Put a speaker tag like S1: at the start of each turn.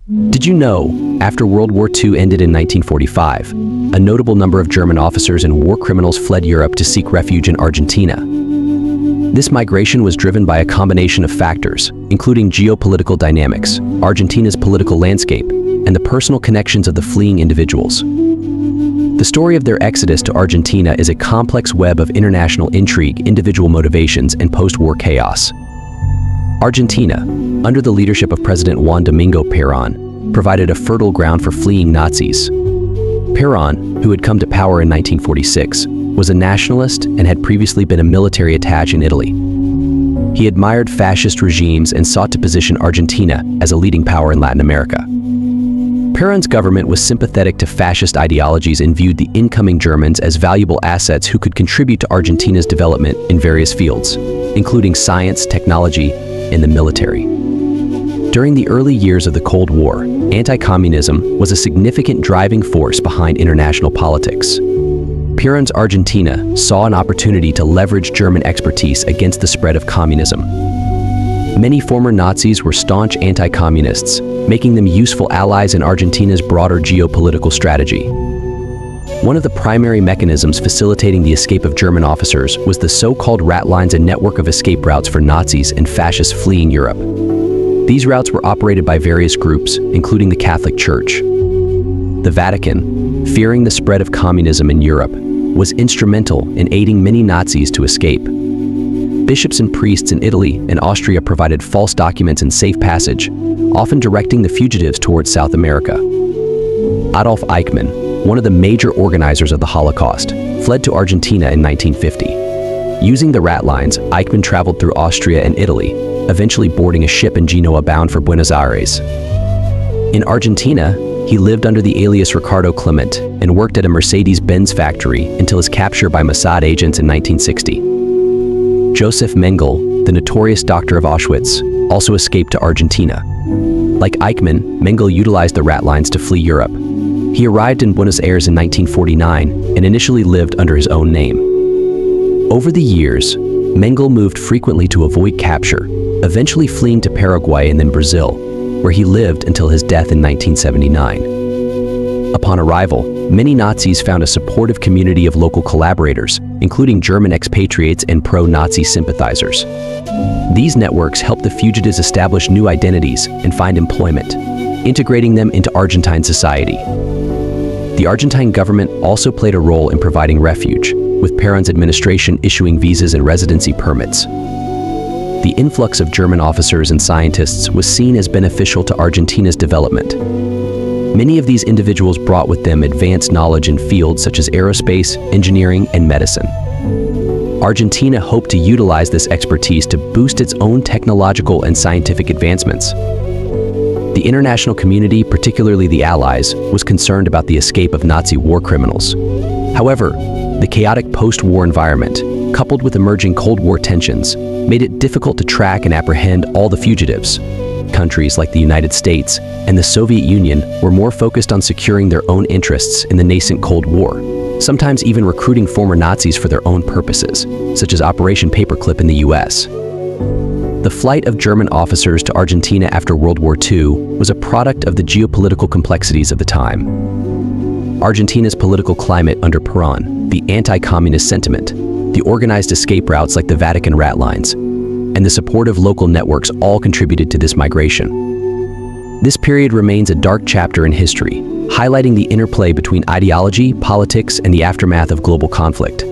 S1: Did you know, after World War II ended in 1945, a notable number of German officers and war criminals fled Europe to seek refuge in Argentina? This migration was driven by a combination of factors, including geopolitical dynamics, Argentina's political landscape, and the personal connections of the fleeing individuals. The story of their exodus to Argentina is a complex web of international intrigue, individual motivations, and post-war chaos. Argentina, under the leadership of President Juan Domingo Perón, provided a fertile ground for fleeing Nazis. Perón, who had come to power in 1946, was a nationalist and had previously been a military attaché in Italy. He admired fascist regimes and sought to position Argentina as a leading power in Latin America. Perón's government was sympathetic to fascist ideologies and viewed the incoming Germans as valuable assets who could contribute to Argentina's development in various fields, including science, technology, and the military. During the early years of the Cold War, anti-communism was a significant driving force behind international politics. Perón's Argentina saw an opportunity to leverage German expertise against the spread of communism. Many former Nazis were staunch anti-communists, making them useful allies in Argentina's broader geopolitical strategy. One of the primary mechanisms facilitating the escape of German officers was the so-called Ratlines, a network of escape routes for Nazis and fascists fleeing Europe. These routes were operated by various groups, including the Catholic Church. The Vatican, fearing the spread of communism in Europe, was instrumental in aiding many Nazis to escape. Bishops and priests in Italy and Austria provided false documents and safe passage, often directing the fugitives towards South America. Adolf Eichmann, one of the major organizers of the Holocaust, fled to Argentina in 1950. Using the Ratlines, Eichmann traveled through Austria and Italy, eventually boarding a ship in Genoa bound for Buenos Aires. In Argentina, he lived under the alias Ricardo Clement and worked at a Mercedes-Benz factory until his capture by Mossad agents in 1960. Joseph Mengele, the notorious doctor of Auschwitz, also escaped to Argentina. Like Eichmann, Mengele utilized the Ratlines to flee Europe. He arrived in Buenos Aires in 1949 and initially lived under his own name. Over the years, Mengele moved frequently to avoid capture, eventually fleeing to Paraguay and then Brazil, where he lived until his death in 1979. Upon arrival, many Nazis found a supportive community of local collaborators, including German expatriates and pro-Nazi sympathizers. These networks helped the fugitives establish new identities and find employment, integrating them into Argentine society. The Argentine government also played a role in providing refuge, with Perón's administration issuing visas and residency permits. The influx of German officers and scientists was seen as beneficial to Argentina's development. Many of these individuals brought with them advanced knowledge in fields such as aerospace, engineering, and medicine. Argentina hoped to utilize this expertise to boost its own technological and scientific advancements. The international community, particularly the Allies, was concerned about the escape of Nazi war criminals. However, the chaotic post-war environment, coupled with emerging Cold War tensions, made it difficult to track and apprehend all the fugitives. Countries like the United States and the Soviet Union were more focused on securing their own interests in the nascent Cold War, sometimes even recruiting former Nazis for their own purposes, such as Operation Paperclip in the US. The flight of German officers to Argentina after World War II was a product of the geopolitical complexities of the time. Argentina's political climate under Perón, the anti-communist sentiment, the organized escape routes like the Vatican Ratlines, and the supportive local networks all contributed to this migration. This period remains a dark chapter in history, highlighting the interplay between ideology, politics, and the aftermath of global conflict.